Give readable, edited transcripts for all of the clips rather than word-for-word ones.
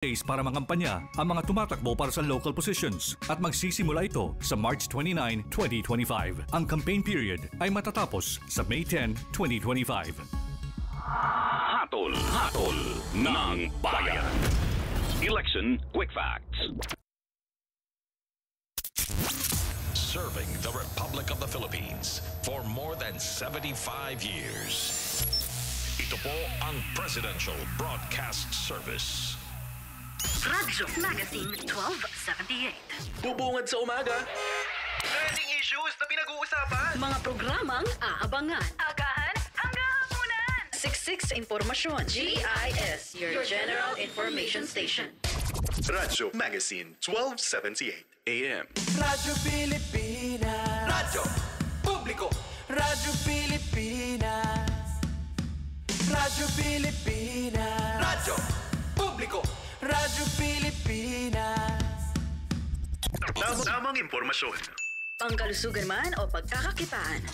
days para mangampanya ang mga tumatakbo para sa local positions at magsisimula ito sa March 29, 2025. Ang campaign period ay matatapos sa May 10, 2025. Hatol ng Bayan. Election Quick Facts. Serving the Republic of the Philippines for more than 75 years. Ito po ang Presidential Broadcast Service. Radyo Magazine 1278. Bubungad sa umaga. Trending issues na pinag-uusapan. Mga programang aabangan. Agahan hanggang hapunan. Siksik sa impormasyon. GIS, your General Information Station. Radyo Magazine 1278 AM. Radyo Pilipinas. Radyo Publiko. Radyo Pilipinas. Radyo Pilipinas. Radyo Publiko. Radyo Pilipinas. Tamang impormasyon. Pangkalusugan man o pagkakakitaan.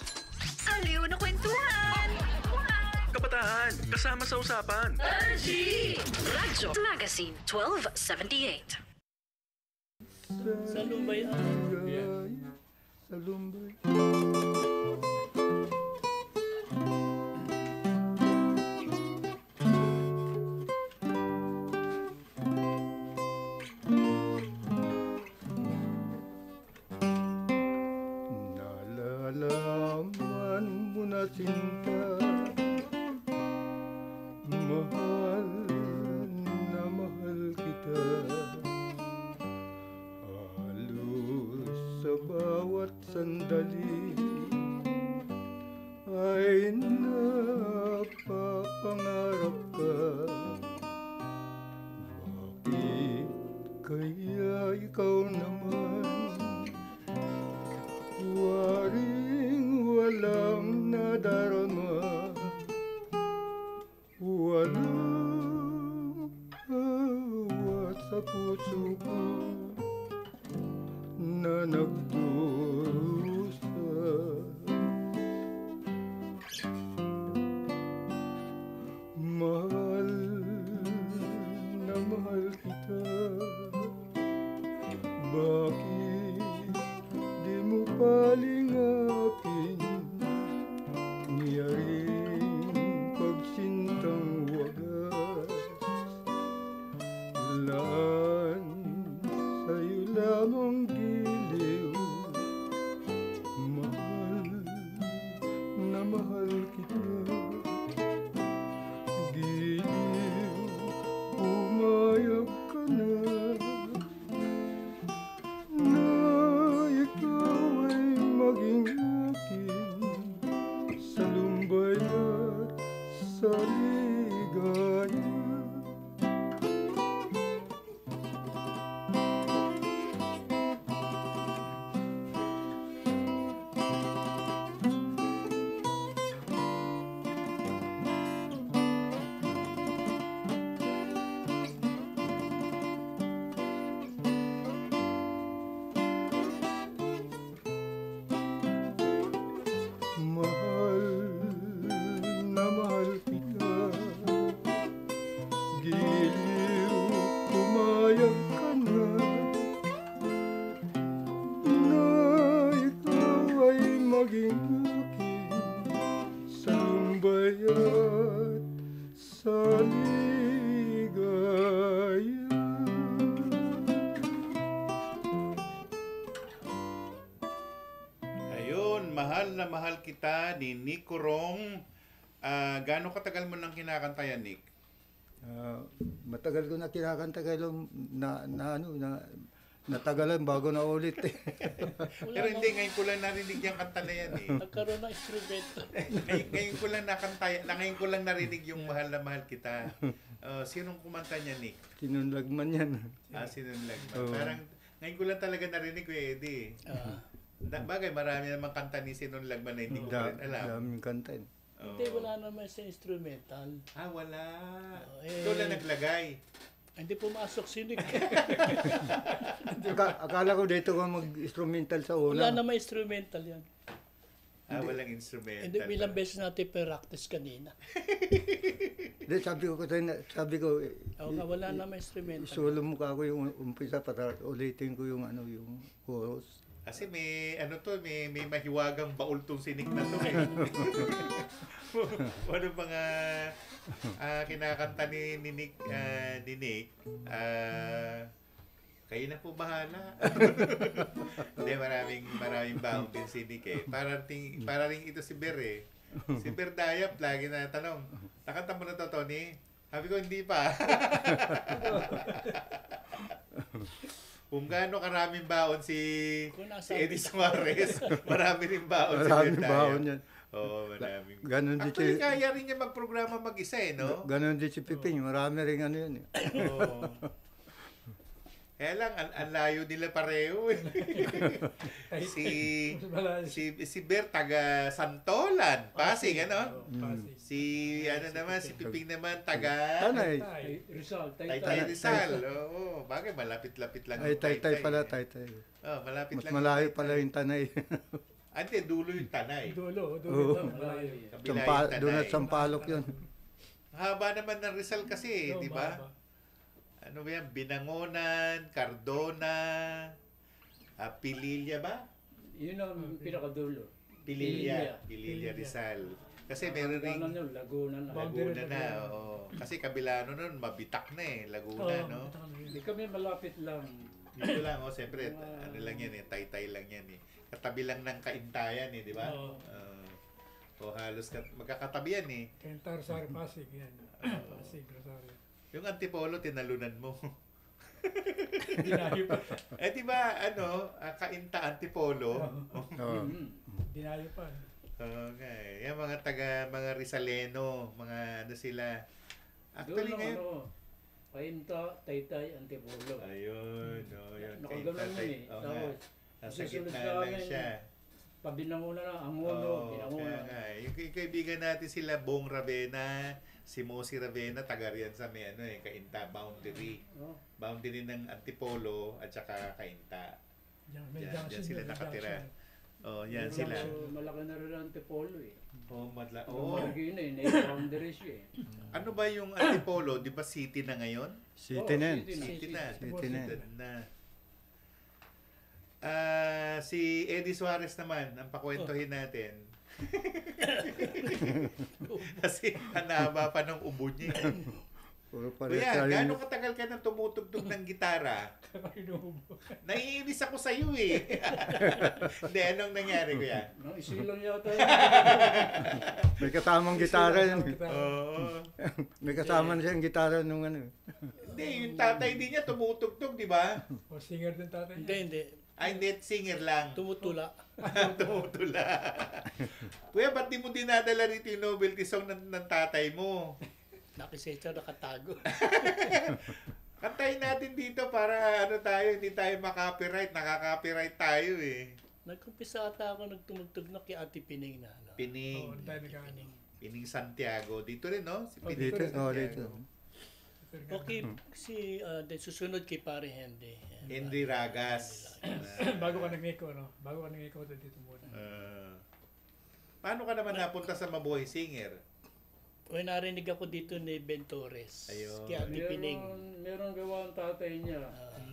Aliw na kwentuhan. Kabataan, kasama sa usapan. Radyo Magazine 1278. Sa Lumbay. Sa Lumbay. Nalalaman mo na sinta, mahal na mahal kita. Halos sa bawat sandali ay napapangarap ka. Bakit kaya ikaw naman waring walang nadarama, walang awat sa puso ko na nagdurusa. Mahal na mahal kita, bakit di mo palingapin niyaring pagsintang wagas? Laan sa'yo lamang giliw, mahal na mahal kita. Giliw, pumayag ka na ikaw ay maging akin sa lumbay at sa ligaya. Mahal na mahal kita, giliw, pumayag ka na ikaw ay maging akin sa lumbay at sa ligaya. Ayun, mahal na mahal kita ni Nico Rong. Gaano katagal mo nang kinakanta yan, Nick? Matagal ko na kinakanta kayo natagalan bago na ulit eh. Pero hindi, ngayon ko lang narinig yung kanta na yan eh. Nagkaroon ng instrumento. ngayon ko lang narinig yung mahal na mahal kita. Sinong kumanta niya, Nick? Sinunlagman yan. Sinunlagman. Oo. Parang ngayon ko lang talaga narinig ko eh, Eddie. Bagay, marami namang kanta ni Sinunlagman na hindi ko pa rin alam. Daming kanta eh. Hindi, wala naman sa instrumental. Wala. Eh, Ito lang naglagay. Hindi pumasok si Nick. Akala ko dito ka mag-instrumental sa una. Wala naman instrumental yan. Walang instrumental. Hindi, ilang beses natin practice kanina. Hindi, sabi ko, Wala na may instrumental. solo mo ka ako yung umpisa para ulitin ko yung yung chorus. Kasi may mahiwagang baul tong sinik na to eh. Ano mga kinakanta ni Nick, kayo na po bahala. Hindi, maraming baon din si Nick eh. Para rin ito si Ber eh. Si Ber Dayap, lagi na tanong, nakanta mo na to, Tony? Sabi ko, hindi pa. Kung gaano karaming baon si Eddie Suarez, marami rin baon si Ber Maraming Dayap. baon yan. Oo, maraming. Ganon din Actually, kaya rin niya magprograma mag-isa eh, no? Ganon din si Piping, marami rin yan eh. Oo. Kaya lang, ang layo nila pareho eh. si Ber, taga Santolan, Pasig, ano? Si Piping naman, taga Tanay. Taytay Rizal. Oo, bagay, malapit-lapit lang. Ay, Taytay pala, Taytay. Oh, malapit Mas lang. malayo pala yung Tanay. Ante, dulo yung Tanay. Dulo malayo. Kabila yung Tanay. Doon at Sampalok yun. Haba naman ng Rizal kasi, di ba? Ano ba yan? Binangonan, Cardona, Pililla ba? Yun ang pinakadulo. Pililla Rizal. Kasi meron rin Laguna na, oo. Kasi kabila nun, mabitak na eh, Laguna, no? Hindi kami malapit lang. Dito lang, siyempre, ano lang yan eh, Taytay lang yan eh. Katabi lang ng Kaintayan eh, di ba? Halos magkakatabi yan eh. Kaintar, Rosario, Pasig, yan. Pasig, Rosario. Yung Antipolo, tinalunan mo. Dinayo pa. Di ba, Kainta, Antipolo? Dinayo pa. Okay. Yung mga Rizaleno, mga sila. Actually ngayon. Kainta, Taytay, Antipolo. Ayun, yun. Nakagalan mo eh. Tapos, nasa gitna lang siya. Pabinanguna na, Angono, Binanguna. Yung kaibigan natin sila, Bong Ravena, si Mosi Ravena, taga riyan sa may Kainta, boundary. Boundary ng Antipolo at saka Kainta. Diyan sila nakatira. Yan sila. Malaki na rin ang Antipolo eh. Malaki na eh, boundary siya eh. Ano ba yung Antipolo? Di ba city na ngayon? City na. City na. na. Si Eddie Suarez naman, ang pakwentuhin natin. Kasi hanaba pa ng ubo niya. Kuya, gaano katagal ka nang tumutugtog ng gitara? Naiinis ako sa iyo eh. Hindi, anong nangyari, kuya? Isilang yata. May kasamang gitara yan. Oo. May kasama siyang gitara nung Hindi, yung tatay din niya tumutugtog, di ba? O singer din tatay niya. Hindi. Ay, net singer lang. Tumutula. Tumutula. Kuya, ba't di mo dinadala rito yung novelty song ng tatay mo? Nakisetsa, nakatago. Kantahin natin dito para hindi tayo makapiright. Nakaka-copyright tayo eh. Nagkumpisa ata ako nagtumugtog na kay Ate Pining na. Pining. Pining. Pining Santiago. Dito rin, no? Si Pining dito. Okay, susunod kay Pare Henry Ragas. Bago ka nag-echo, no? Bago ka nag-echo dito muna. Paano ka naman napunta sa Mabuhay Singer? Narinig ako dito ni Ben Torres. Ayun. Kay Ate Pining. Meron gawa ang tatay niya.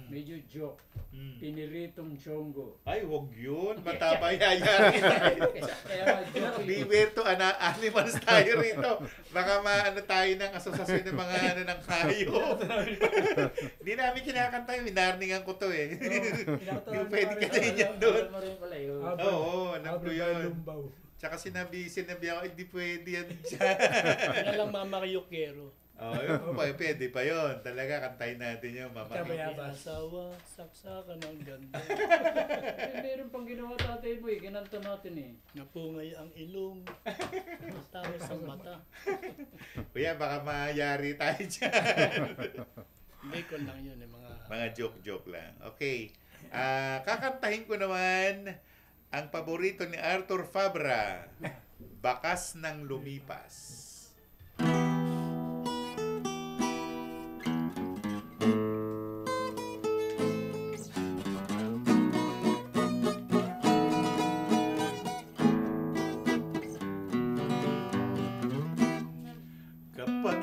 Medyo joke. Piniritong chongo. Ay, wag yun. Mataba yayari tayo. Beware to animals tayo rito. Baka tayo ng asosasyon ng mga ng hayop. Hindi namin kinakanta yun. Minarningan ko to eh. Hindi pwede ka na yan doon. Oo, alam ko yun. Tsaka sinabi ako, hindi pwede yan dyan. Yan lang Mama Yukero. Pwede pa yun. Talaga, kantayin natin yung Mama Yukero. Asawa, saksakan ang ganda. Meron pang ginawa tatay mo eh. Kinanta natin eh. Napungay ang ilong. Tawa sa mata. Kuya, baka mayari tayo dyan. Hindi ko lang yun mga joke-joke lang. Okay. Kakantahin ko naman ang paborito ni Arthur Fabra, Bakas ng Lumipas. Kapag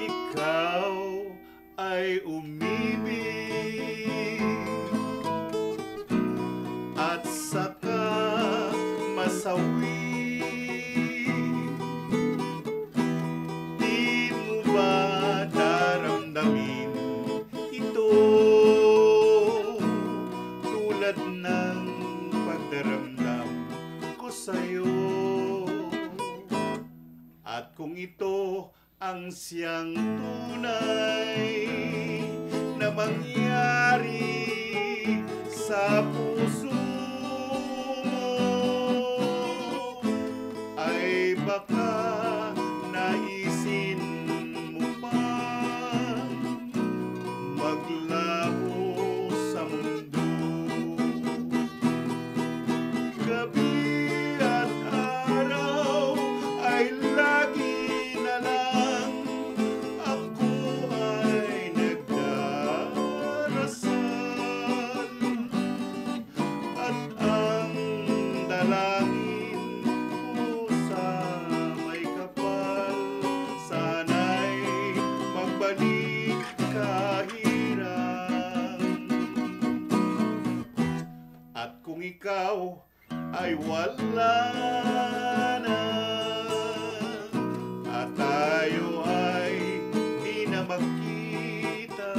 ang siyang tunay na mangyari sa puso mo ay baka naisin mo pa maglaho sa mundo. Gabi at araw ay lagi na lang ako ay nagdarasal at ang dalangin ko sa may kapal sana'y magbalik kahirang. At kung ikaw ay wala na at tayo ay di na magkita,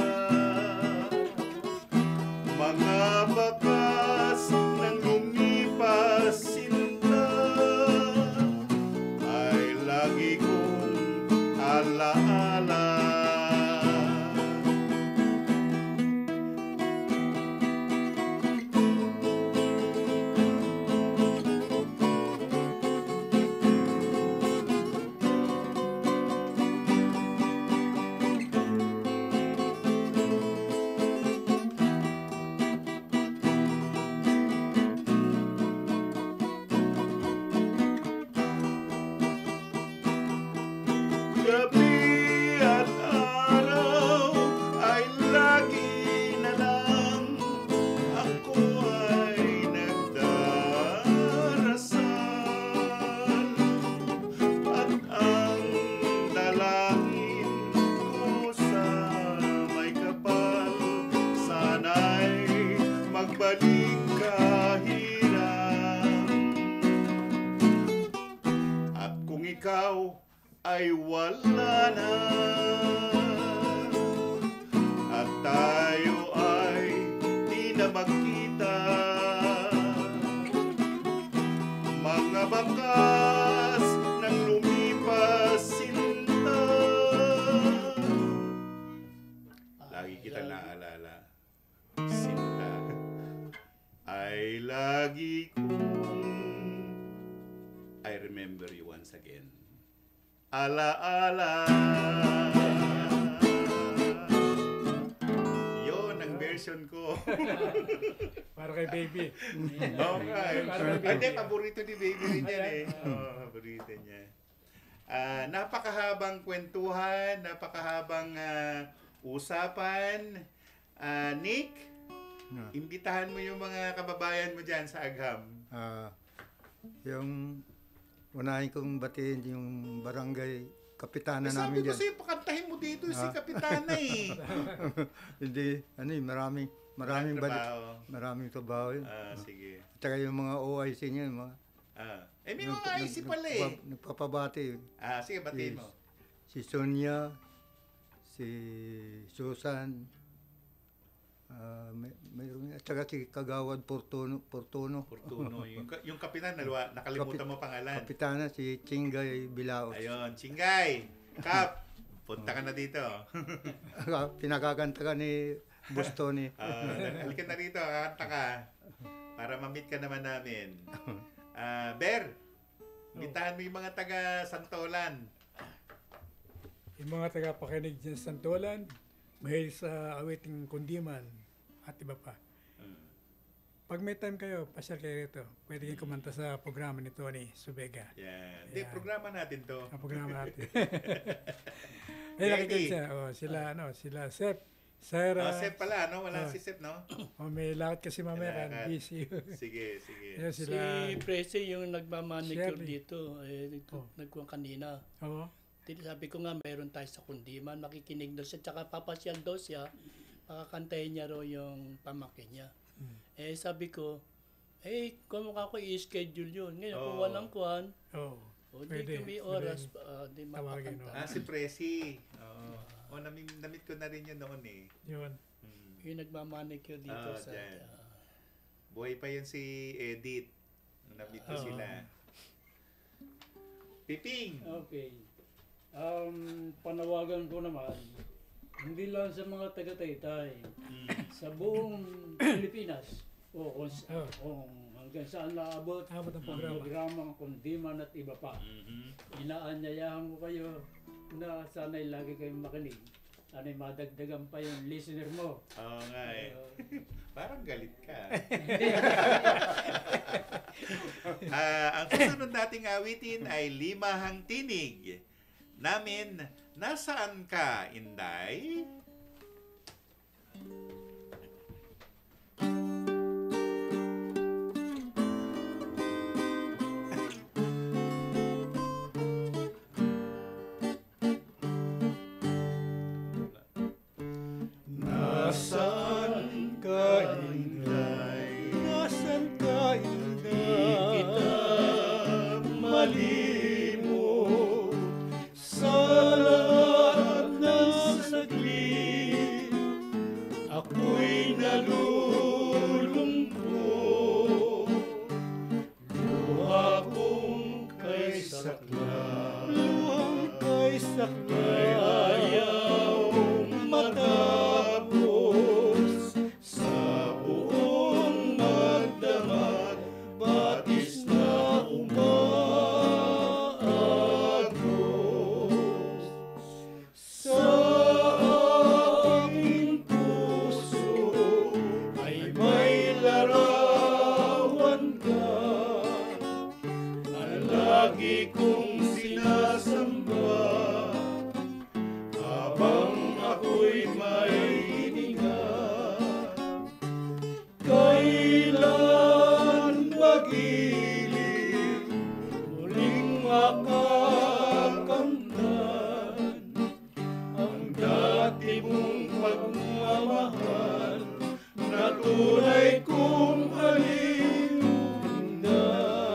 mga bakas ng lumipas sinta ay lagi kong alaala. Gabi at araw ay lagi na lang ako ay nagdarasal at ang dalangin ko sa may kapal sana'y magbalik kahirang. At kung ikaw ay wala na at tayo ay di na magkita, mga bakas ng lumipas sinta lagi kita naalala. Sinta ay lagi kong I remember you once again. Alaala. Yun ang version ko. Para kay baby. Okay. Hindi, paborito ni baby rin yan eh. Paborito niya. Napakahabang kwentuhan, napakahabang usapan. Nick, imbitahan mo yung mga kababayan mo dyan sa Agham. Yung unahin kong batiin yung barangay kapitana Sabi namin ko dyan. sa'yo, pakantahin mo dito si kapitana eh. Hindi, maraming maraming trabaho yun. Sige. At saka yung mga OIC niya, mga may mga IC pala eh. Nagpapabati. Sige, batiin mo. Si Sonia, si Susan, mayroon at saka si Kagawad Portuno. Yung kapitan, nakalimutan mo pangalan. Kapitana si Chingay Bilao. Ayun, Chingay. Kap, punta ka na dito. Pinakakanta ka ni Bustoni. Halika na rito, kanta ka. Para ma-meet ka naman namin. Ber, bitahan mo yung mga taga Santolan. Yung mga taga-pakinig dyan sa Santolan, mahilig sa awiting kundiman at iba pa. Pag may time kayo, pasyal kayo rito. Pwede kayong kumanta sa programa ni Tony Subega. Yan. Hindi, programa natin to. Programa natin. Nakikita siya. Sila Sep, Sarah. Sep pala, no? Wala si Sep, no? May lakad kasi mamaya kan. Busy. Sige. Si Presi yung nagmamanicure dito. Nagkuhan kanina. Oo. Sabi ko nga, mayroon tayo sa kundiman, makikinig daw siya, tsaka papasyal daw siya, makakantahin niya raw yung pamangkin niya. Sabi ko, kung mukha ko i-schedule yun. Ngayon, kung walang kuhan, di kami oras, di makakanta. Si Presi. Namit ko na rin yun noon eh. Yun. Yung nagmamanicure dito sa... Buhay pa yun si Edith. Namit ko sila. Piping! Okay. Panawagan ko naman, hindi lang sa mga taga-Taytay, sa buong Pilipinas, kung hanggang saan naabot ang programang Kundiman at iba pa. Inaanyayahan ko kayo na sana'y lagi kayong makinig. Sana'y madagdagan pa yung listener mo. Oo nga eh. Parang galit ka. Ang susunod nating awitin ay Limahang Tinig. Namin, nasaan ka, Inday? Nasaan ka, Inday? Nasaan ka, Inday? Di kita malimot sa lahat ng saglit. Ako'y nalulungkot, luha kong kay saklay. Luhang kay saklay, ayaw matapos sa buong magdamag, batis na umaagos sa aking puso ay may larawan ka na lagi kong sinasamba habang ako'y may hininga. Kailan magilid muling makakamtan ang dati mong pagmamahal na tunay kong aliw, Inday.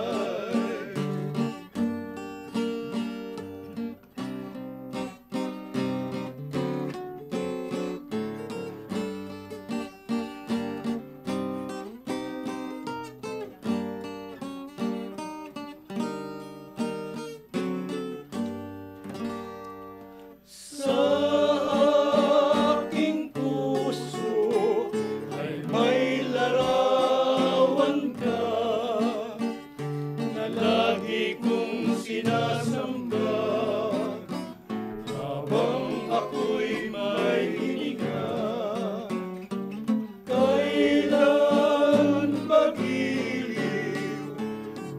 Sa aking puso ay may larawan ka na lagi kong sinasamba habang ako'y may hininga. Kailan magiliw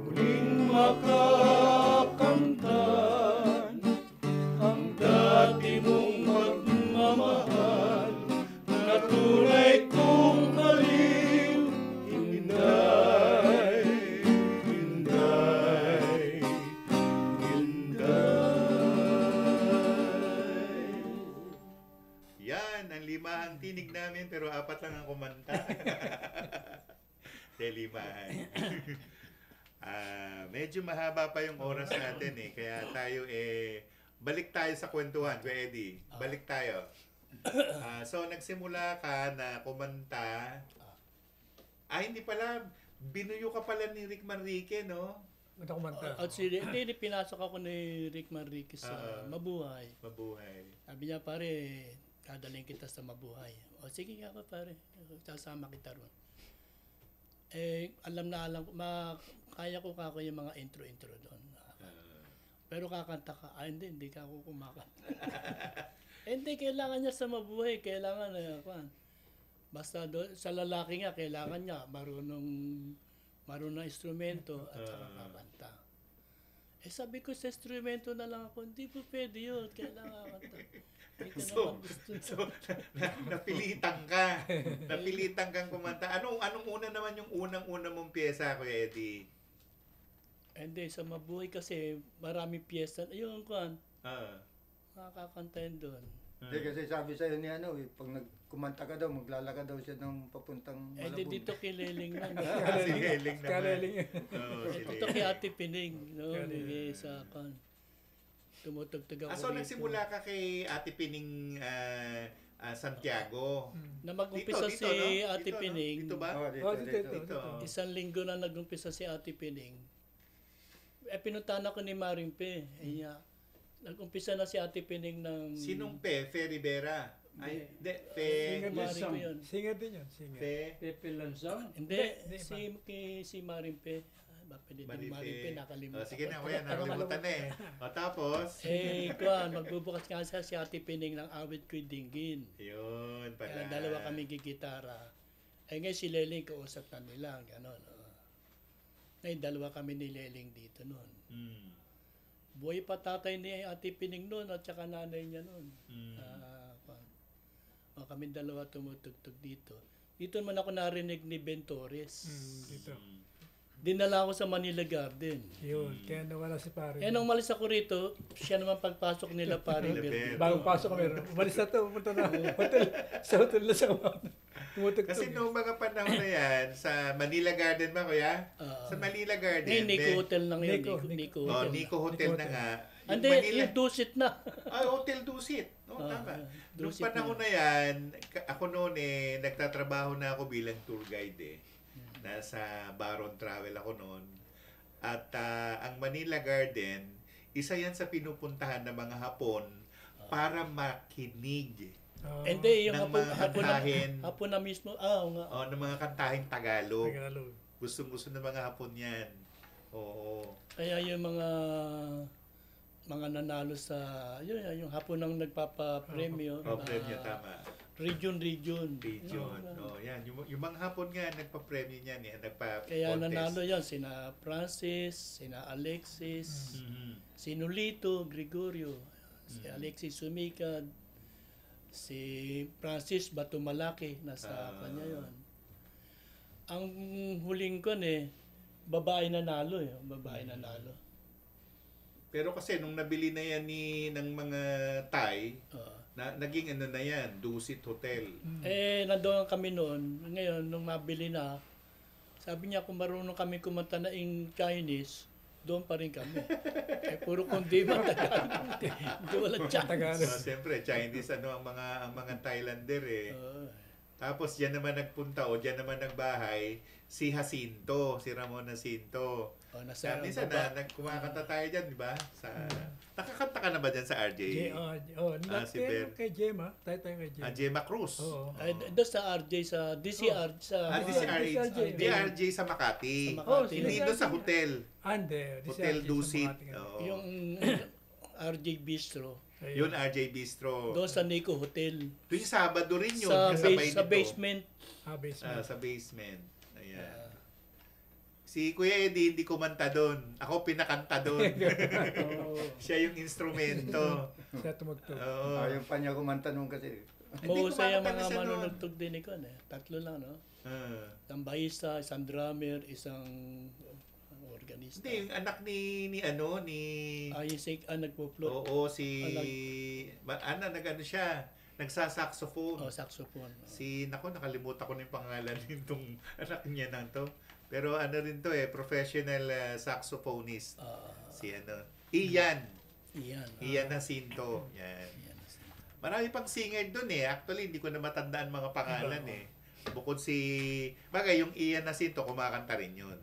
muling makakamtan ang dati mong pagmamahal na tunay kong aliw, Inday, Inday, Inday. Yan, ang Limahang Tinig namin pero 4 lang ang kumanta. Sa Limahan. Medyo mahaba pa yung oras natin eh. Kaya tayo balik tayo sa kwentuhan, Kuya Eddie. Balik tayo. So, nagsimula ka na kumanta. Hindi pala. Binuyo ka pala ni Rick Manrique, no? Kumanta. Hindi, pinasok ako ni Rick Manrique sa Mabuhay. Mabuhay. Sabi niya, pare, dadalhin kita sa Mabuhay. O sige nga pa, pare. Sasama kita ron. Alam na alam ko, kaya ko kako yung mga intro doon. Pero kakanta ka, hindi ka ako kumakanta. Hindi, kailangan niya sa Mabuhay, kailangan basta sa lalaki nga, kailangan niya marunong instrumento at saka kakanta. Sabi ko sa instrumento na lang ako, hindi po pwede yun, kailangan kakanta. So, napilitan ka. Napilitan kang kumanta. Anong una naman yung unang-una mong pyesa, Kuya Eddie? Hindi, sa Mabuhay kasi maraming piyesa. Ayun, makakakantayin doon. Hindi kasi sabi sa'yo ni pag nagkumanta ka daw, maglalakad daw siya ng papuntang Malabon. Hindi dito kay Leling lang. Si Leling naman. Dito kay Ate Pining. No? Sa tumutugtog ako. So nagsimula ka kay Ate Pining Santiago. Na mag-umpisa si Ate Pining. Dito ba? Dito. Isang linggo na nag-umpisa si Ate Pining. Pinuntahan ako ni Marimpe. Nag-umpisa na si Ate Pining ng... Sinong Fe Rivera? Ay, hindi. Singer Maring Pe yun. Singer din yun, singer. Pepe Lansang? Hindi, Hindi, si Maring Pe. Pwede din Maring Pe, nakalimutan. Sige na, kuya, nakalimutan na eh. O tapos? Magbubukas nga si Ate Pining ng Awit Ko'y Dinggin. Yun pala. Kaya dalawa kami gigitara. Ngayon si Leling kausap na nila, gano'n. Ngayon dalawa kami ni Leling dito noon. Buhay pa tatay ni Ate Pining noon at saka nanay niya noon. Kami dalawa tumutugtog dito. Dito naman ako narinig ni Ben Torres. Dito. Dinala ako sa Manila Garden. Yun, kaya nawala si pare. Nung umalis ako rito, siya naman pagpasok nila pare Berto. Bagong pasok kami, umalis na to, pumunta na hotel. Sa hotel na siya tumutugtog. Kasi noong mga panahon na yan, sa Manila Garden ba, kuya? Sa Manila Garden. Nico Hotel na ngayon. Nico Hotel na nga. Hindi, yung Dusit na. Hotel Dusit. Tama. Noong panahon na yan, ako noon nagtatrabaho na ako bilang tour guide eh. Nasa Baron Travel ako noon. At ang Manila Garden, isa yan sa pinupuntahan ng mga Hapon para makinig. Hindi, yung hapon na mismo. Ng mga kantahing Tagalog. Gusto ng mga Hapon yan. Oo. Kaya yung mga nanalo sa yung Hapon ang nagpapa-premyo. Premyo, tama. Region. Yan. Yung mga Hapon nga, nagpa-premyo niyan. Nagpa-contest. Kaya nanalo yan. Sina Francis, sina Alexis, si Nolito, Gregorio, si Alexis Sumikad, si Francis Batumalaki, nasa kanya yon. Ang huling ko babae nanalo nanalo. Pero kasi nung nabili na yan ng mga Thai, naging na yan, Dusit Hotel. Nandoon kami noon. Ngayon, nung mabili na, sabi niya kung marunong kami kumanta na in Chinese, doon pa rin kami. Puro kundi Tagalog. Hindi wala chance. Siyempre, Chinese ang mga Thailander eh. Tapos diyan naman nagpunta diyan naman nagbahay si Jacinto, si Ramon Jacinto. Minsan kumakanta tayo diyan, di ba? Nakakanta ka na ba diyan sa RJ? Si Ben. Kay Gemma. Tayo kay Gemma. Gemma Cruz. Doon sa RJ, sa DCR. DRJ sa Makati. Hindi doon sa hotel. Hotel Dusit. Yung RJ Bistro. Yun, RJ Bistro. Doon sa Nico Hotel. Tuwing Sabado rin yun. Sa basement. Sa basement. Ayan. Si Kuya Eddie hindi kumanta doon. Ako pinakanta doon. Siya yung instrumento. Siya tumugtog. Ayaw pa niya kumanta noon kasi. Mahusay ang mga manunugtug din ko. Tatlo lang, no? Isang bahista, isang drummer, isang organista. Hindi, yung anak ni Isaac nagpo-float. Oo, nag-ano siya, nagsa-saxophone. Saxophone. Nakalimutan ko na yung pangalan nitong anak niya nang to. Pero rin to professional saxophonist. Ian Jacinto. Yan. Marami pang singer doon Actually, hindi ko na matandaan mga pangalan Bukod bagay yung Ian Jacinto, kumakanta rin yun.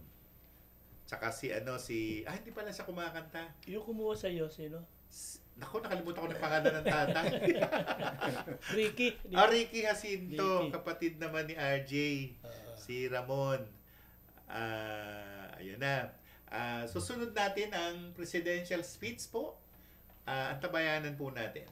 Tsaka hindi pala siya kumakanta. Yung kumuha sa'yo, sino? Nakalimutan ko na pangalan ng tatay. Ricky. Ricky Jacinto, kapatid naman ni RJ. Si Ramon. Ayun na. Susunod natin ang presidential speech po. Antabayanan po natin.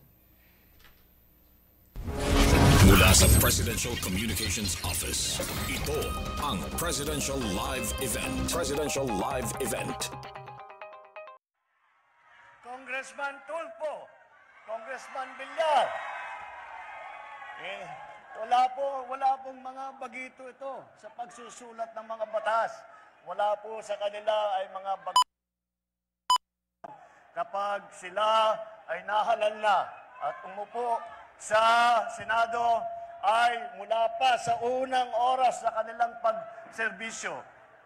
Mula sa Presidential Communications Office, ito ang Presidential Live Event. Presidential Live Event. Congressman Tulfo, Congressman Villar. Wala pong mga bagito ito sa pagsusulat ng mga batas. Wala po sa kanila ay mga kapag sila ay nahalal na at umupo sa Senado ay mula pa sa unang oras sa kanilang pagserbisyo.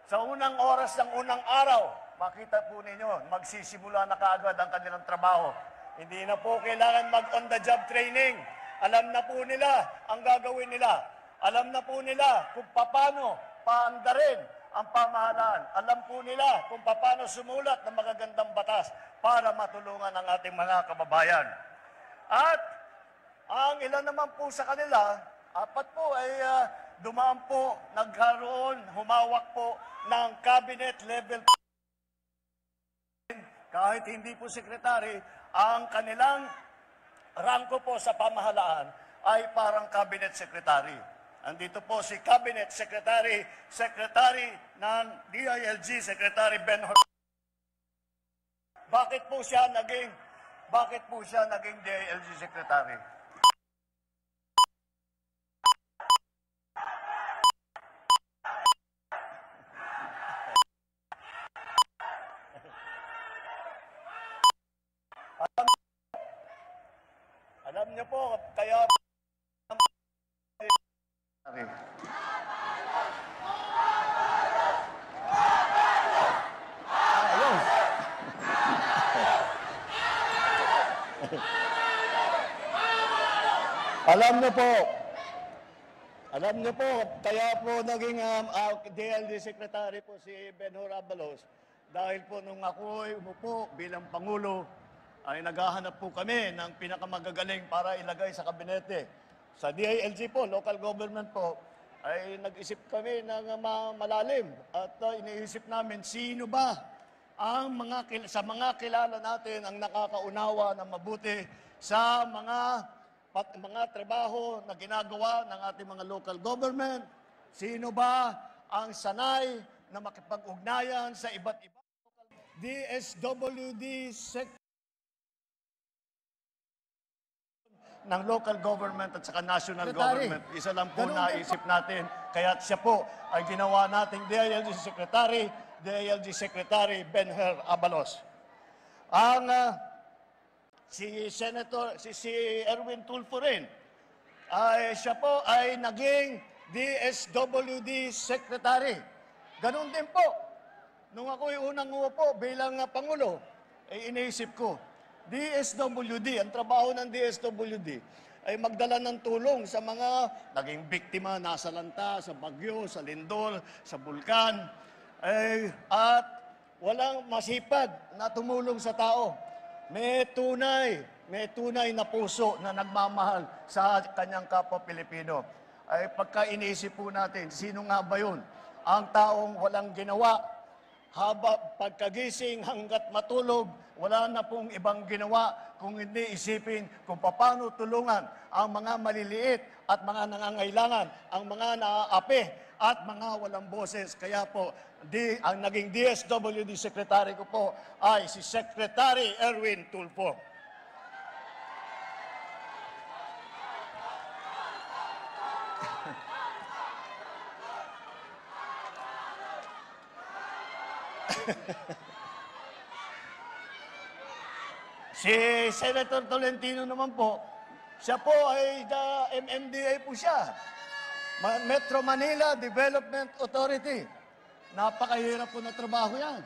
Sa unang oras ng unang araw, makita po ninyo, magsisimula na kaagad ang kanilang trabaho. Hindi na po kailangan mag-on-the-job training. Alam na po nila ang gagawin nila. Alam na po nila kung paano paandarin ang pamahalaan. Alam po nila kung paano sumulat ng magagandang batas para matulungan ang ating mga kababayan. At ang ilan naman po sa kanila, 4 po ay dumaan po, nagkaroon, humawak po ng cabinet level. Kahit hindi po sekretary, ang kanilang rangko po sa pamahalaan ay parang cabinet secretary. Andito po si Cabinet Secretary ng DILG, Secretary Ben Hur. Bakit po siya naging DILG Secretary? Alam niyo po, kaya Alam niyo po, kaya po naging DLG Secretary po si Benhur Abalos dahil po nung ako'y umupo bilang Pangulo ay naghahanap po kami ng pinakamagagaling para ilagay sa kabinete. Sa DILG po, local government po, ay nag-isip kami ng malalim at iniisip namin sino ba ang sa mga kilala natin ang nakakaunawa ng mabuti sa mga trabaho na ginagawa ng ating mga local government. Sino ba ang sanay na makipag-ugnayan sa iba't ibang DSWD ng local government at saka national government. Isa lang po naisip natin. Kaya siya po ay ginawa nating DILG Secretary Benhur Abalos. Si Erwin Tulfo rin, siya po ay naging DSWD Secretary. Ganun din po. Nung ako'y unang umupo bilang Pangulo, iniisip ko, DSWD, ang trabaho ng DSWD ay magdala ng tulong sa mga naging biktima nasa lanta, sa bagyo, sa lindol, sa bulkan, at walang masipag na tumulong sa tao. May tunay na puso na nagmamahal sa kanyang kapwa Pilipino. Ay pagka iniisip po natin, sino nga ba yun? Ang taong walang ginawa, pagkagising hanggat matulog, wala na pong ibang ginawa kung hindi isipin kung paano tulungan ang mga maliliit at mga nangangailangan, ang mga naaapi at mga walang boses. Kaya po, ang naging DSWD Secretary ko po ay si Secretary Erwin Tulfo. Si Senator Tolentino naman po, siya po ay MMDA po siya. Metro Manila Development Authority. Napakahirap po na trabaho yan.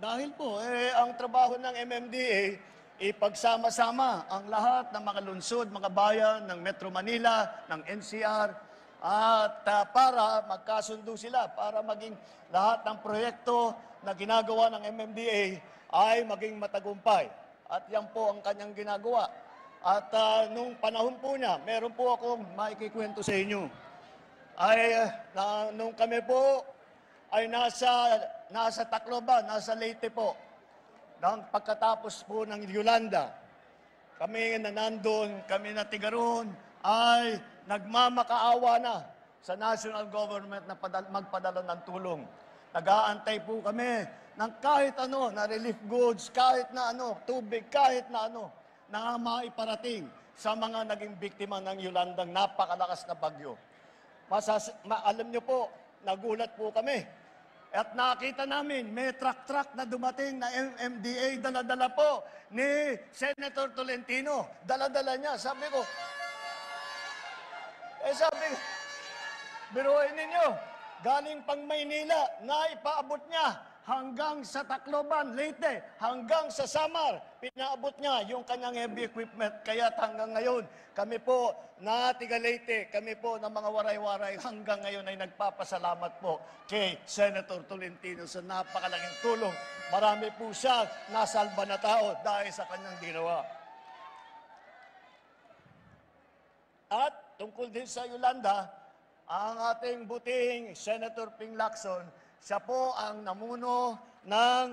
Dahil po, ang trabaho ng MMDA, ipagsama-sama ang lahat ng mga lungsod, mga bayan ng Metro Manila, ng NCR, at para magkasundo sila, para maging lahat ng proyekto na ginagawa ng MMDA ay maging matagumpay. At yan po ang kanyang ginagawa. At nung panahon po niya, meron po akong maikikwento sa inyo. Nung kami po ay nasa Tacloban, nasa Leyte po, nang pagkatapos po ng Yolanda, kami na nandun, kami na tiga roon, ay nagmamakaawa na sa national government na magpadala ng tulong. Nag-aantay po kami ng kahit ano, na relief goods, kahit na ano, tubig, kahit na ano, na maiparating sa mga naging biktima ng Yolandang napakalakas na bagyo. Alam nyo po, nagulat po kami. At nakita namin, may truck na dumating na MMDA, dala-dala po ni Senator Tolentino. Dala-dala niya. Sabi ko, biruin ninyo, galing pang Maynila, na ipaabot niya hanggang sa Tacloban, Leyte, hanggang sa Samar. Pinaabot niya yung kanyang heavy equipment. Kaya hanggang ngayon, kami po na tiga Leyte, kami po ng mga waray-waray, hanggang ngayon ay nagpapasalamat po kay Senator Tolentino sa napakalaking tulong. Marami po siya nasalba na tao dahil sa kanyang ginawa. At tungkol din sa Yolanda, ang ating butihing Senator Ping Lacson, siya po ang namuno ng,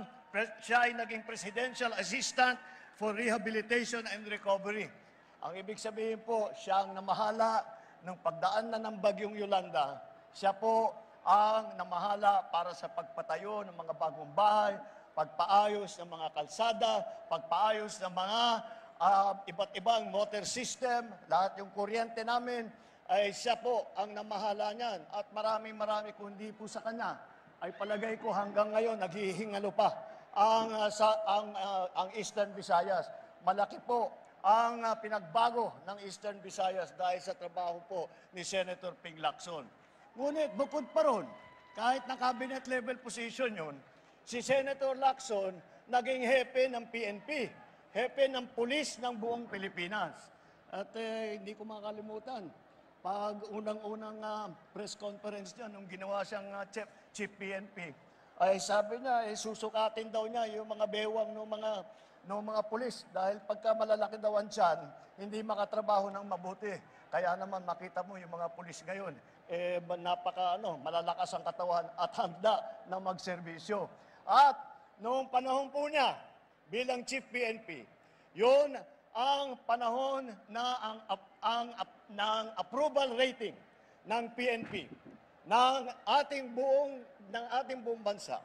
siya ay naging Presidential Assistant for Rehabilitation and Recovery. Ang ibig sabihin po, siya ang namahala ng pagdaan na ng bagyong Yolanda. Siya po ang namahala para sa pagpatayo ng mga bagong bahay, pagpaayos ng mga kalsada, pagpaayos ng mga iba't ibang water system, lahat yung kuryente namin, ay siya po ang namahala niyan. At marami kundi po sa kanya, ay palagay ko hanggang ngayon naghihingalo pa ang Eastern Visayas. Malaki po ang pinagbago ng Eastern Visayas dahil sa trabaho po ni Senator Ping Lacson. Ngunit bukod pa ron, kahit na cabinet level position yun, si Senator Lacson naging hepe ng PNP. Hepe ng pulis ng buong Pilipinas. At hindi ko makalimutan, pag unang-unang press conference niya, nung ginawa siyang chief PNP, ay sabi niya, susukatin daw niya yung mga bewang ng mga pulis. Dahil pagka malalaki daw ang tiyan, hindi makatrabaho ng mabuti. Kaya naman makita mo yung mga pulis ngayon, malalakas ang katawan at handa na magserbisyo. At noong panahon po niya, bilang Chief PNP, yun ang panahon na ng approval rating ng PNP ng ating buong bansa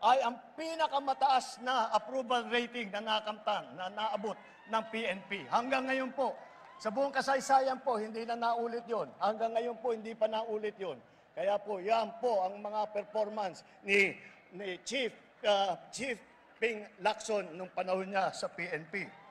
ay ang pinakamataas na approval rating na nakamtan, na naabot ng PNP. Hanggang ngayon po, sa buong kasaysayan po, hindi na naulit yon. Hanggang ngayon po, hindi pa naulit yon. Kaya po, yan po ang mga performance ni Chief Ping Lacson nung panahon niya sa PNP.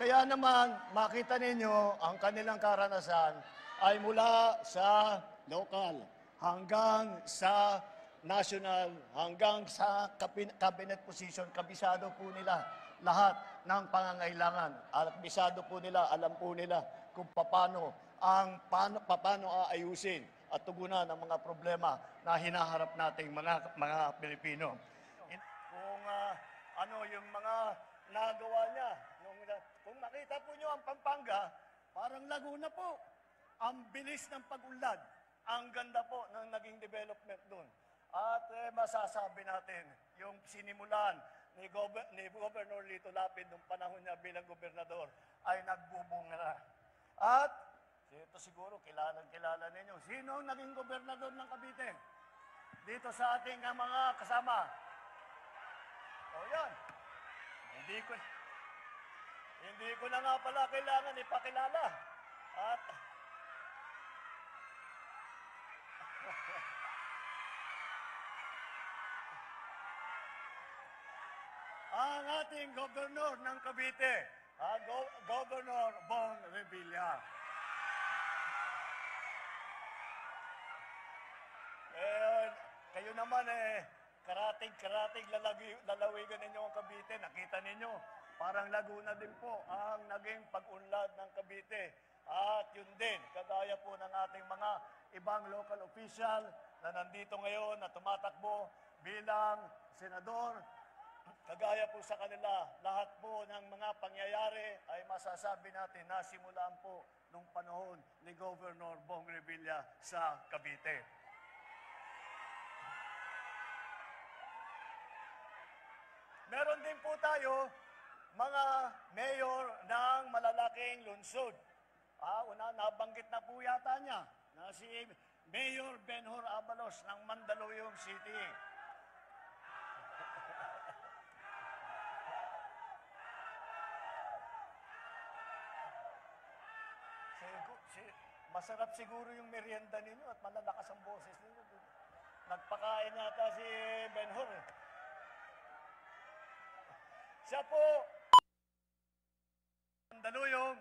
Kaya naman, makita ninyo ang kanilang karanasan ay mula sa local hanggang sa national, hanggang sa cabinet position. Kabisado po nila lahat ng pangangailangan. At bisado po nila, alam po nila kung paano aayusin at tugunan ang mga problema na hinaharap nating mga Pilipino. Kung ano yung mga nagawa niya, kung makita po niyo ang Pampanga, parang Laguna po. Ang bilis ng pag-unlad. Ang ganda po ng naging development doon. At masasabi natin, yung sinimulan ni Governor Lito Lapid nung panahon niya bilang gobernador ay nagbubunga na. At ito siguro kilala ninyo. Sino ang naging gobernador ng Cavite? Dito sa ating mga kasama. O yan. Hindi ko na nga pala kailangan ipakilala. At ang ating gobernador ng Cavite, Governor Bong Revilla. Kayo naman karatig lalawigan ninyo ang Cavite. Nakita ninyo, parang Laguna din po ang naging pag-unlad ng Cavite. At yun din, kagaya po ng ating mga ibang local official na nandito ngayon na tumatakbo bilang senador. Kagaya po sa kanila, lahat po ng mga pangyayari ay masasabi natin na simulan po nung panahon ni Governor Bong Revilla sa Cavite. Meron din po tayo mga mayor ng malalaking lungsod. Nabanggit na po yata niya na si Mayor Benhur Abalos ng Mandaluyong City. Masarap siguro yung merienda ninyo at malalakas ang boses ninyo. Nagpakain nata si Benhur. Siya po Mandaluyong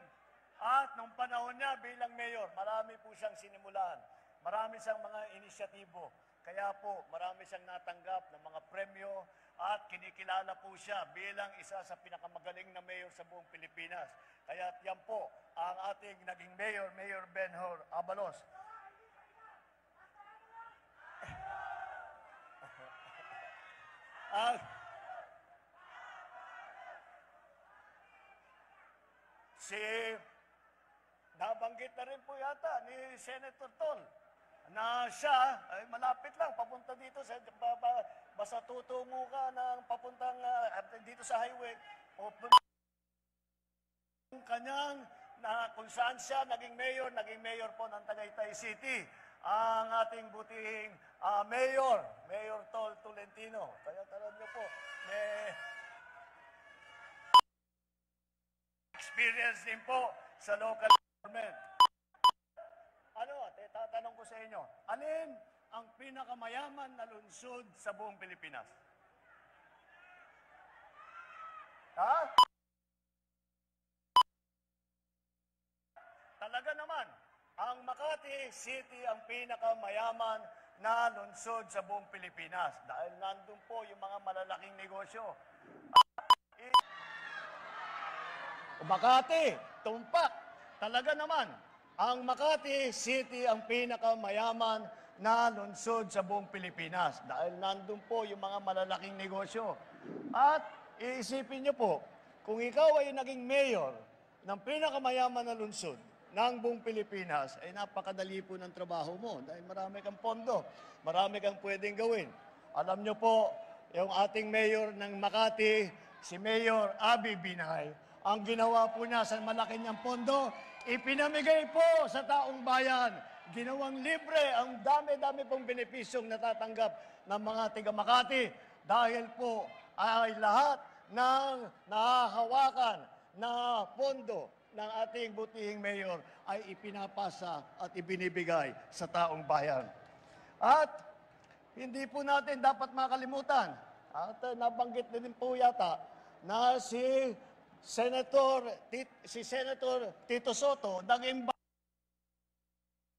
at nung panahon niya bilang mayor, marami po siyang sinimulan. Marami siyang mga inisyatibo. Kaya po, marami siyang natanggap ng mga premyo at kinikilala po siya bilang isa sa pinakamagaling na mayor sa buong Pilipinas. Kaya yan po ang ating naging mayor, Mayor Benhur Abalos. Nabanggit na rin po yata ni Senator Tol na siya ay malapit lang papunta dito sa basta tutungo ka ng papuntang dito sa highway o kanyang na kung saan siya naging mayor po ng Tagaytay City ang ating butihing mayor Tol Tolentino. Kaya alam niyo po, may experience din po sa local government. Tatanong ko sa inyo, alin ang pinakamayaman na lungsod sa buong Pilipinas? Ha? Talaga naman, ang Makati City ang pinakamayaman na lungsod sa buong Pilipinas dahil nandun po yung mga malalaking negosyo. Makati, tumpak. Talaga naman, ang Makati City ang pinakamayaman na lungsod sa buong Pilipinas dahil nandun po yung mga malalaking negosyo. At iisipin niyo po, kung ikaw ay naging mayor ng pinakamayaman na lungsod ng buong Pilipinas, ay napakadali po ng trabaho mo dahil marami kang pondo, marami kang pwedeng gawin. Alam niyo po, yung ating mayor ng Makati, si Mayor Abby Binay, ang ginawa po niya sa malaki niyang pondo, ipinamigay po sa taong bayan. Ginawang libre ang dami-dami pong benepisyong natatanggap ng mga tiga Makati dahil po ay lahat ng nahahawakan na pondo ng ating butihing mayor ay ipinapasa at ibinibigay sa taong bayan. At hindi po natin dapat makalimutan, at nabanggit na din po yata na si Senator Tito Soto, naging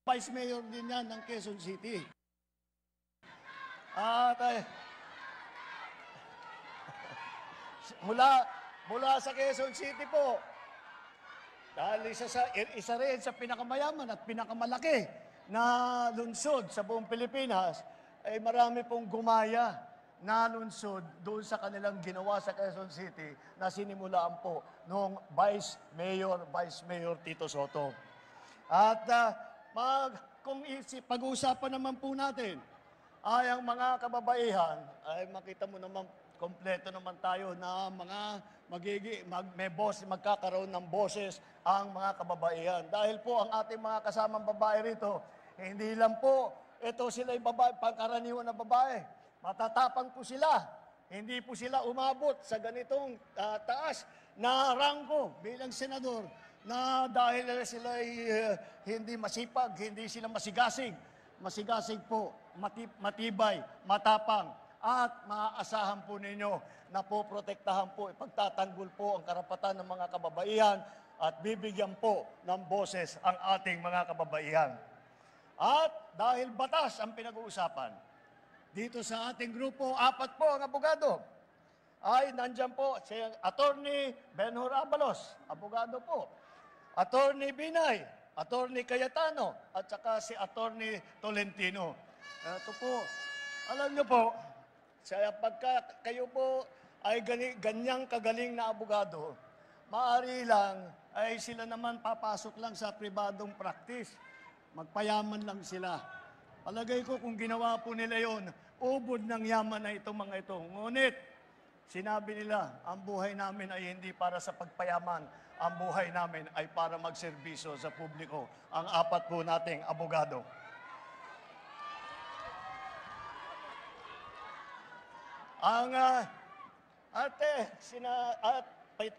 Vice Mayor din yan ng Quezon City. At mula sa Quezon City po, dahil isa rin sa pinakamayaman at pinakamalaki na lungsod sa buong Pilipinas, ay marami pong gumaya na lungsod doon sa kanilang ginawa sa Quezon City na sinimulaan po noong Vice Mayor Tito Soto. At kung pag-uusapan naman po natin ay ang mga kababaihan, ay makita mo naman kompleto naman tayo na magkakaroon ng boses ang mga kababaihan. Dahil po ang ating mga kasamang babae rito, hindi lang po ito sila yung babae, pangkaraniwan na babae. Matatapang po sila. Hindi po sila umabot sa ganitong taas na rangko bilang senador na dahil sila ay hindi masipag, hindi sila masigasig. Masigasig po, matibay, matapang, at maaasahan po ninyo na poprotektahan po, ipagtatanggol po ang karapatan ng mga kababaihan at bibigyan po ng boses ang ating mga kababaihan. At dahil batas ang pinag-uusapan, dito sa ating grupo, 4 po ang abogado. Ay, nandyan po si Attorney Benhur Abalos, abogado po. Attorney Binay, Attorney Cayetano, at saka si Attorney Tolentino. Ito po, alam nyo po, pagka kayo po ay ganyang kagaling na abogado, maaari lang ay sila naman papasok lang sa pribadong practice. Magpayaman lang sila. Palagay ko kung ginawa po nila yon, ubod ng yaman na itong mga ito. Ngunit, sinabi nila, ang buhay namin ay hindi para sa pagpayaman. Ang buhay namin ay para magserbisyo sa publiko. Ang 4 po nating abogado.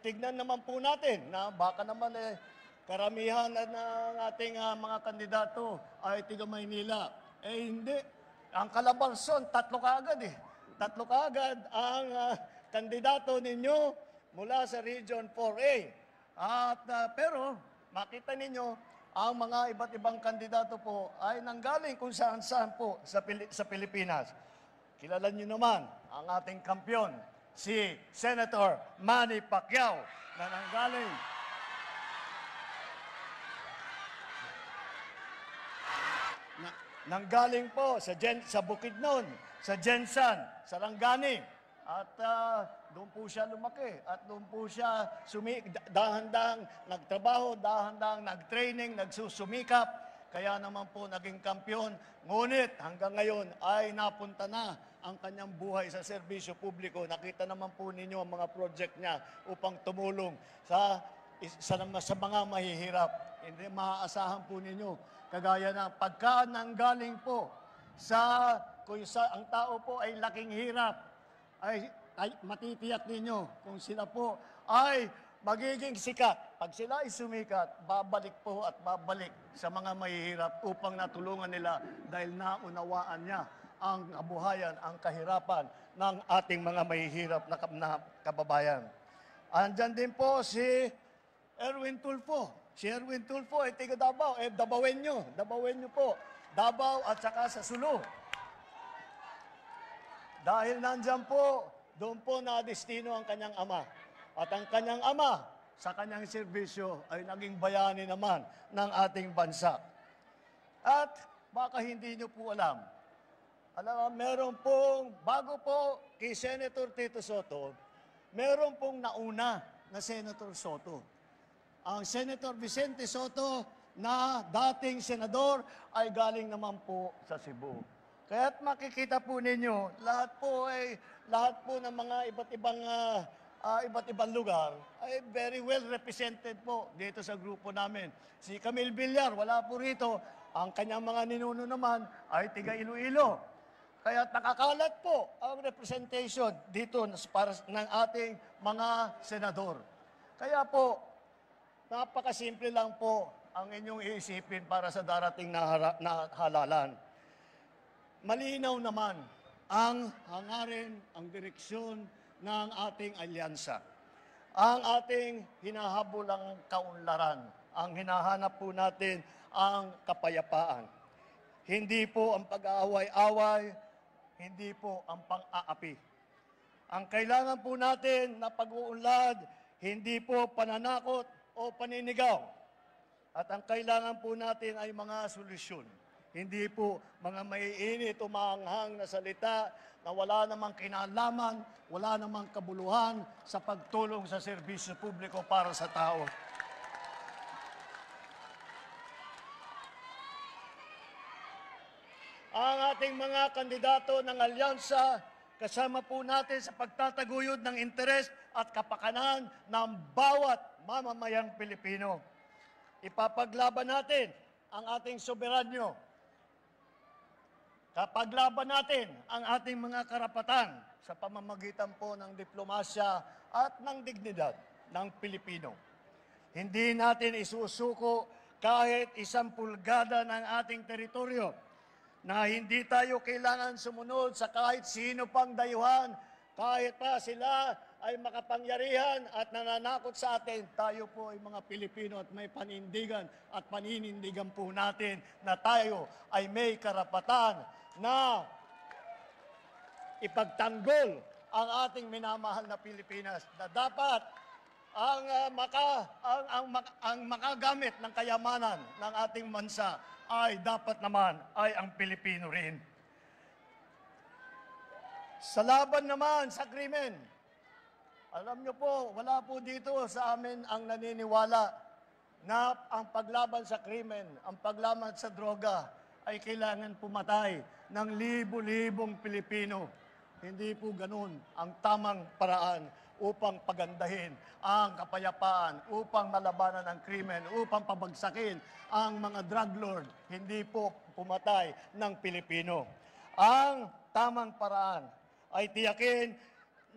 Tignan naman po natin na baka naman karamihan ng ating mga kandidato ay tiga Maynila. Hindi. Ang Calabarzon, 3 kaagad . 3 kaagad ang kandidato ninyo mula sa Region 4A. At pero makita ninyo, ang mga iba't ibang kandidato po ay nanggaling kung saan-saan po sa Pilipinas. Kilala niyo naman ang ating kampyon, si Senator Manny Pacquiao, na nanggaling po sa Bukidnon, sa Jensan, sa Langani. At doon po siya lumaki at doon po siya dahan-dahang nagtrabaho, dahan-dahang nagtraining, nagsusumikap. Kaya naman po naging kampyon. Ngunit hanggang ngayon ay napunta na ang kanyang buhay sa serbisyo publiko. Nakita naman po ninyo ang mga project niya upang tumulong sa mga mahihirap. Hindi maaasahan po ninyo. Kagaya na pagka nanggaling po kung ang tao po ay laking hirap, ay matitiyak ninyo kung sila po ay magiging sikat. Pag sila ay sumikat, babalik po at babalik sa mga mahihirap upang natulungan nila dahil naunawaan niya ang kabuhayan, ang kahirapan ng ating mga mahihirap na kababayan. Andyan din po si Erwin Tulfo. Si Erwin Tulfo ay tiga Davao. Dabawenyo po. Davao at saka sa Sulu. Dahil nandyan po, doon po na-destino ang kanyang ama. At ang kanyang ama, sa kanyang serbisyo, ay naging bayani naman ng ating bansa. At baka hindi nyo po alam, meron pong, bago po kay Senator Tito Soto, meron pong nauna na Senator Soto. Ang Senator Vicente Soto na dating senador ay galing naman po sa Cebu. Kaya't makikita po ninyo, lahat po ng mga iba't ibang lugar ay very well represented po dito sa grupo namin. Si Camille Villar, wala po rito. Ang kanyang mga ninuno naman ay tiga Iloilo. Kaya nakakalat po ang representation dito para ng ating mga senador. Kaya po, napakasimple lang po ang inyong iisipin para sa darating na halalan. Malinaw naman ang hangarin, ang direksyon ng ating alyansa. Ang ating hinahabulang kaunlaran, ang hinahanap po natin ang kapayapaan. Hindi po ang pag-aaway-away, hindi po ang pang-aapi. Ang kailangan po natin na pag-uunlad, hindi po pananakot o paninigaw. At ang kailangan po natin ay mga solusyon. Hindi po mga maiinit o maanghang na salita na wala namang kinalaman, wala namang kabuluhan sa pagtulong sa serbisyo publiko para sa tao. Ang ating mga kandidato ng alyansa, kasama po natin sa pagtataguyod ng interes at kapakanan ng bawat mamamayang Pilipino. Ipapaglaban natin ang ating soberanyo. Kapaglaban natin ang ating mga karapatan sa pamamagitan po ng diplomasya at ng dignidad ng Pilipino. Hindi natin isusuko kahit 1 pulgada ng ating teritoryo na hindi tayo kailangan sumunod sa kahit sino pang dayuhan, kahit pa sila ay makapangyarihan at nananakot sa atin, tayo po ay mga Pilipino at may panindigan at paninindigan po natin na tayo ay may karapatan na ipagtanggol ang ating minamahal na Pilipinas, na dapat ang makagamit ng kayamanan ng ating bansa ay dapat naman ay ang Pilipino rin. Sa laban naman sa krimen, alam nyo po, wala po dito sa amin ang naniniwala na ang paglaban sa krimen, ang paglaban sa droga ay kailangan pumatay ng libo-libong Pilipino. Hindi po ganun ang tamang paraan upang pagandahin ang kapayapaan, upang malabanan ang krimen, upang pabagsakin ang mga drug lord. Hindi po pumatay ng Pilipino. Ang tamang paraan ay tiyakin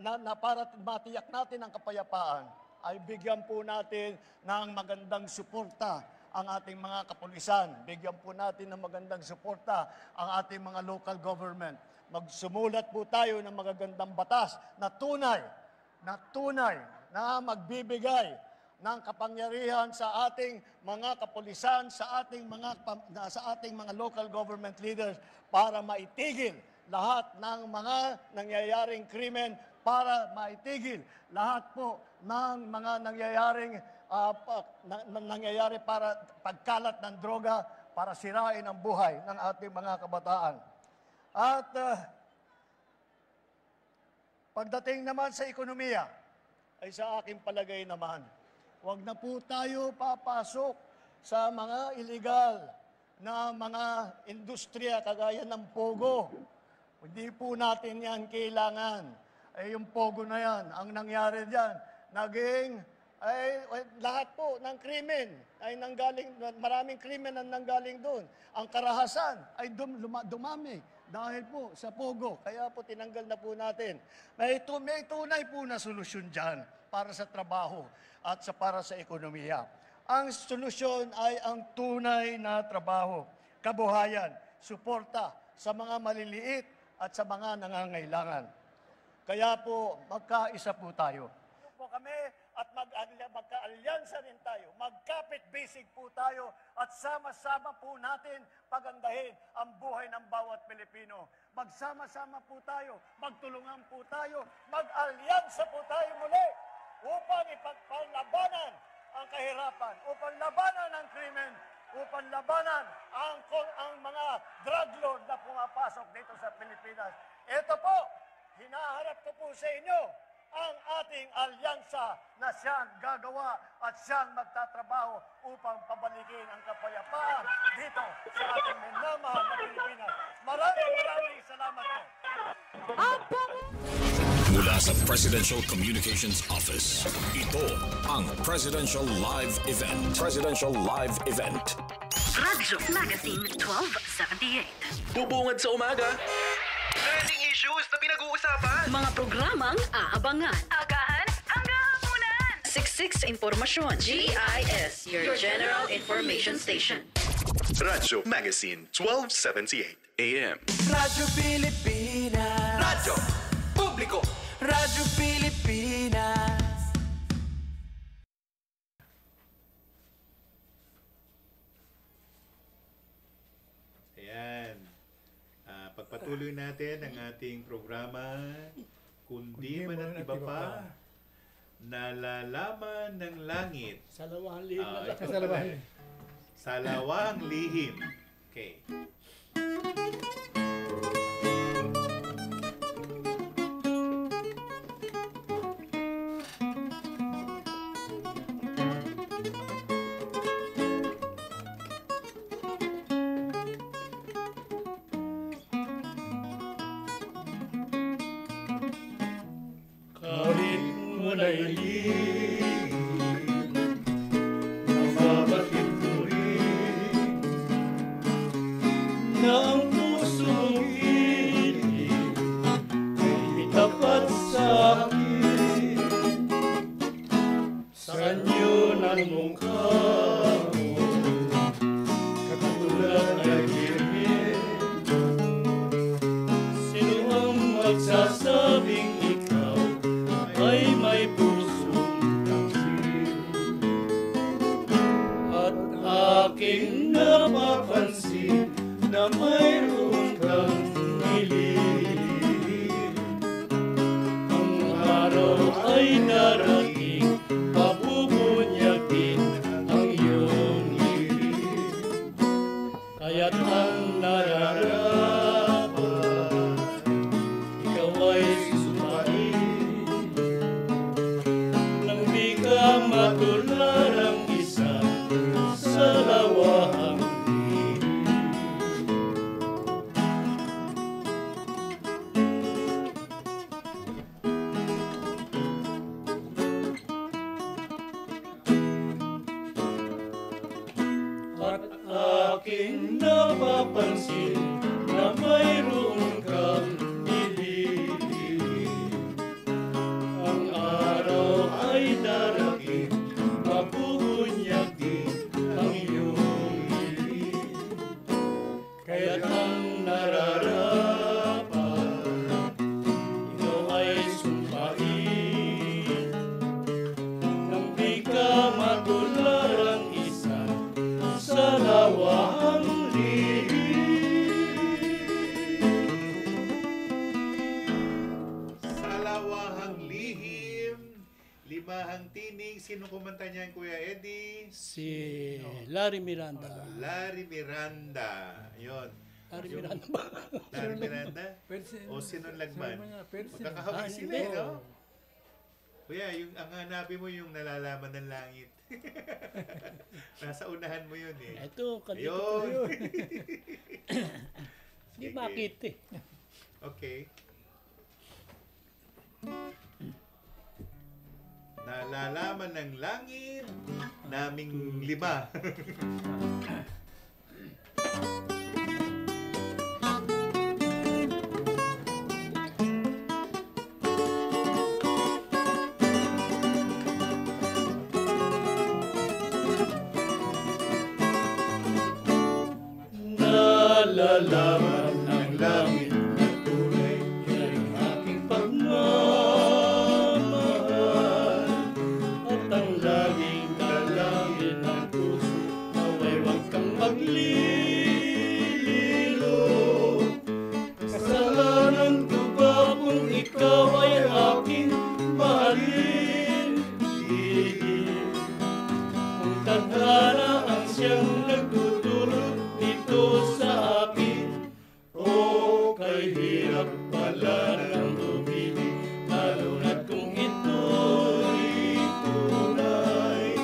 na para matiyak natin ang kapayapaan, ay bigyan po natin ng magandang suporta ang ating mga kapulisan. Bigyan po natin ng magandang suporta ang ating mga local government. Magsumulat po tayo ng magagandang batas na tunay na magbibigay ng kapangyarihan sa ating mga kapulisan, sa ating mga local government leaders para maitigil lahat ng mga nangyayaring krimen, para maitigil lahat po ng mga nangyayari para pagkalat ng droga, para sirain ang buhay ng ating mga kabataan. At pagdating naman sa ekonomiya, ay sa aking palagay naman, huwag na po tayo papasok sa mga illegal na mga industriya kagaya ng Pogo. Hindi po natin yan kailangan. Yung Pogo na yan, ang nangyari dyan, lahat po ng krimen ay nanggaling, maraming krimen ang nanggaling doon. Ang karahasan ay dumami dahil po sa Pogo. Kaya po tinanggal na po natin. May tunay po na solusyon dyan para sa trabaho at para sa ekonomiya. Ang solusyon ay ang tunay na trabaho, kabuhayan, suporta sa mga maliliit at sa mga nangangailangan. Kaya po, magkaisa po tayo. Po kami at magka-alyansa rin tayo, magkapit-bisig po tayo at sama-sama po natin pagandahin ang buhay ng bawat Pilipino. Magsama-sama po tayo, magtulungan po tayo, mag-alyansa po tayo muli upang ipagpalabanan ang kahirapan, upang labanan ang krimen, upang labanan ang mga drug lord na pumapasok dito sa Pilipinas. Ito po, hinaharap ko po sa inyo ang ating alyansa na siyang gagawa at siyang magtatrabaho upang pabalikin ang kapayapaan dito sa ating minamahal na Pilipinas. Maraming salamat po. Mula sa Presidential Communications Office, ito ang Presidential Live Event. Presidential Live Event. Radyo Magazine 1278. Bubungad sa umaga. Trending issues na pinag-uusapan. Mga programang aabangan. Agahan hanggang hapunan. Siksik sa impormasyon. GIS, your General Information Station. Radyo Magazine 1278 AM. Radyo Pilipinas. Radyo Publiko. Radyo Pilipinas. Ayan. Pagpatuloy natin ang ating programa, Kundi Man at Iba Pa, Nalalaman ng Langit. Salawang lihim na lang. Salawang lihim. Okay. Kahit mula'y lihim, nababatid ko rin na ang pusong ilim ay tapat sa akin. Sa anyo ng mukha mo, katulad ay birhen. Sino ang magsasabing ikaw ay may pusong taksil? At aking napapansin na mayroon kang nililihim. Ang araw ay darating, pabubunyagin ang iyong hiling. Kaya't ang nararapat, ikaw ay sumain. Nang di ka matularang isa sa lawahang lihim. At aking napapansin na mayroon kang nililihim. Ang araw ay darating, mabubunyagin ang iyong hiling. Kaya't ang nararapat, ikaw ay sumpain. Limahang Tinig. Sino kumanta niyan, Kuya Eddie? Si Larry Miranda. Larry Miranda. Yun. Larry Miranda ba? Larry Miranda? O Sinon Lagman? Magkakahawig sila, no? Kuya, ang hanapin mo yung Nalalaman ng Langit. Nasa unahan mo yun eh. Ito, kanito ko yun. Hindi makita eh. Okay. Nalalaman ng langit naming 5. Nalalaman ng langit na tunay, yan ang aking pagmamahal. At ang laging dalangin ng puso, naway huwag kang maglililo. Kasalanan ko ba kung ikaw ay aking mahalin? Kung tadhana ang siyang nagtutulog dito sa akin, o kay hirap pala ng umibig, lalo na't kung ito'y tunay.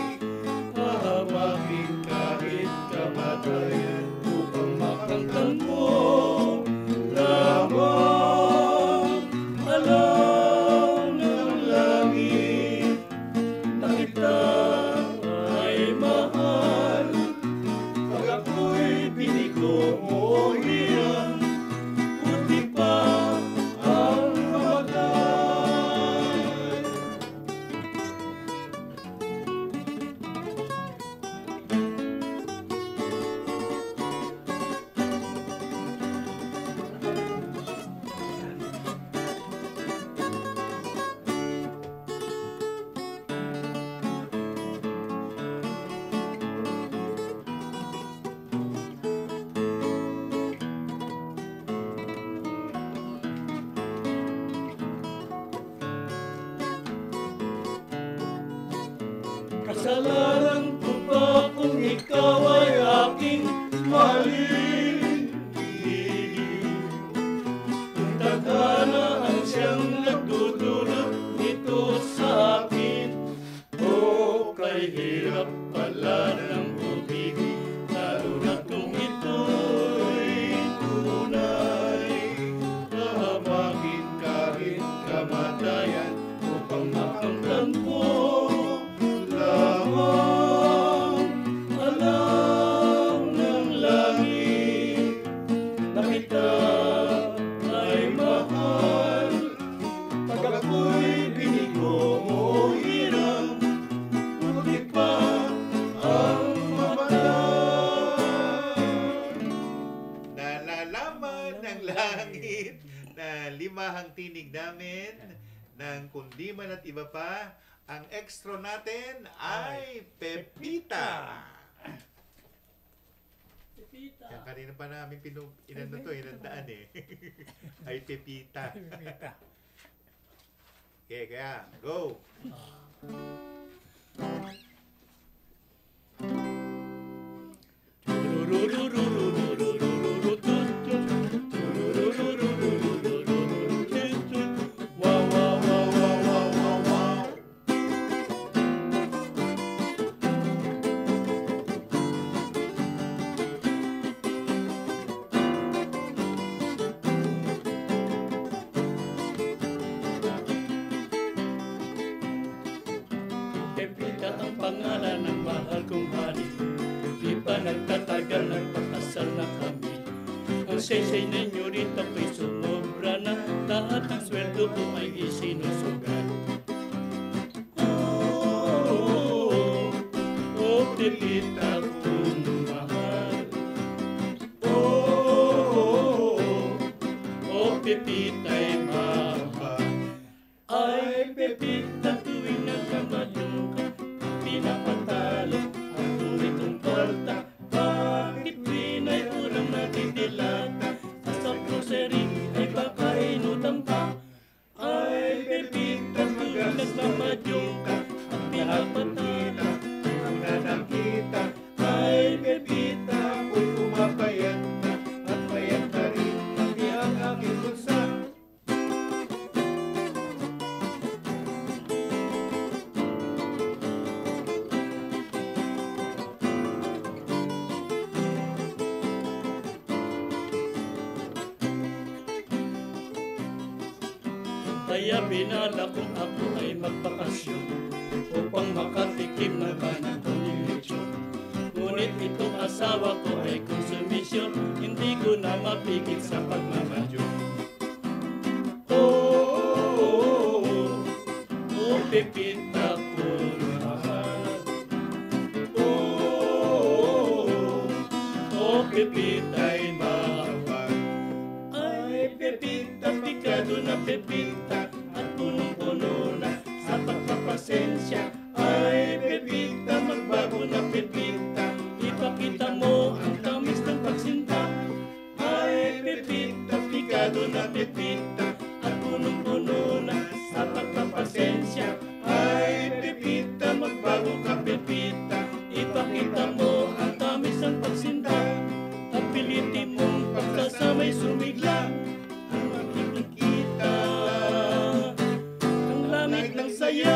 Hahawakin kahit kamatayan upang makamtan mo lamang. Alam ng langit na kita ay mahal. Pag ako'y binigo mo iyan, buti pa ang mamatay. Kasalanan ko ba kung ikaw ay aking mahalin? Kung tadhana ang siyang nagdudulot dito sa akin, o kay hirap pala ng umibig, lalo na kung ito'y tunay. Hahawakin kahit kamatayan upang makamtan mo lamang. Alam ng langit na kita ay mahal. Pag ako'y binigo mo hirang, buti pa ang mamatay. Nalalaman ng langit na 5 tinig namin ng Kundiman at iba pa. Ang extra natin ay Pepita. Pepita. Yan, kanina pa namin inandaan eh. Ay Pepita. Pepita. Okay, kaya, go! Pepita ang pangalan ng mahal kong hari. Di pa nagtatagal, nagpakasal na kami. Ang say-say ninyo rito ko'y sumobra na. Lahat ng sweldo ko ay isinusugat. Oh, Pepita kong mahal. Oh, Pepita'y mahal. Ay, Pepita, tuwing nagkamadyo ka, pinapatalo ang tuloy kong torta. Bakit pinay ulam natin dilata? Sa grocery ay baka inutang pa. Ay, Pepita, tuwing nagkamadyo ka, Kaya binala kong ako ay magbakasyon upang makatikim ng kanatong lechon. Ngunit itong asawa ko ay konsumisyon, hindi ko na mapigil sa pagmamadyo. Pepita ko mahal. Pepita'y mahal. Ay, Pepita, pikado na Pepita, at punong-puno na sa pagpapasensya. Ay, Pepita, magbago na Pepita, ipakita mo ang tamis ng pagsinta. Ay, Pepita, pikado na Pepita, at punong-puno na sa pagpapasensya. Ay, Pepita, magbago ka Pepita, ipakita mo ang tamis ng pagsinta. At pilitin mong pagkasamay sumigla, ang makikita, ang lamig ng saya.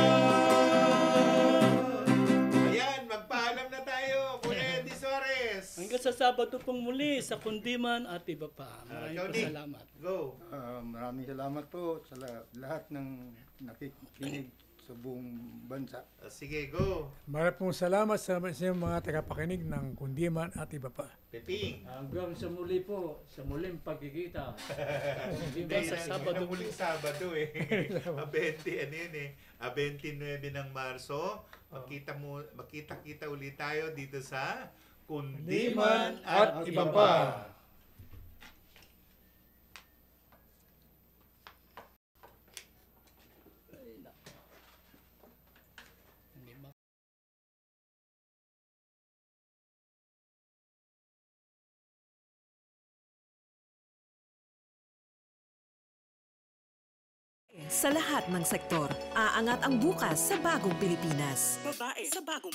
Ayan, magpaalam na tayo, Kuya Eddie Suarez. Hanggang sa Sabado pong muli sa Kundiman at iba pa. Maraming Tony, salamat. Go. Maraming salamat po sa lahat ng nakikinig sa buong bansa. Sige, go. Maraming salamat sa inyong mga tagapakinig ng Kundiman at iba pa. Peping. Hanggang sa muli po, sa muling pagkikita. Hindi, sa Sabado. Muling Sabado eh. 20, ano yun eh. 29 ng Marso. Makita-kita ulit tayo dito sa Kundiman at iba pa. Sa lahat ng sektor, aangat ang bukas sa bagong Pilipinas. Babae sa bagong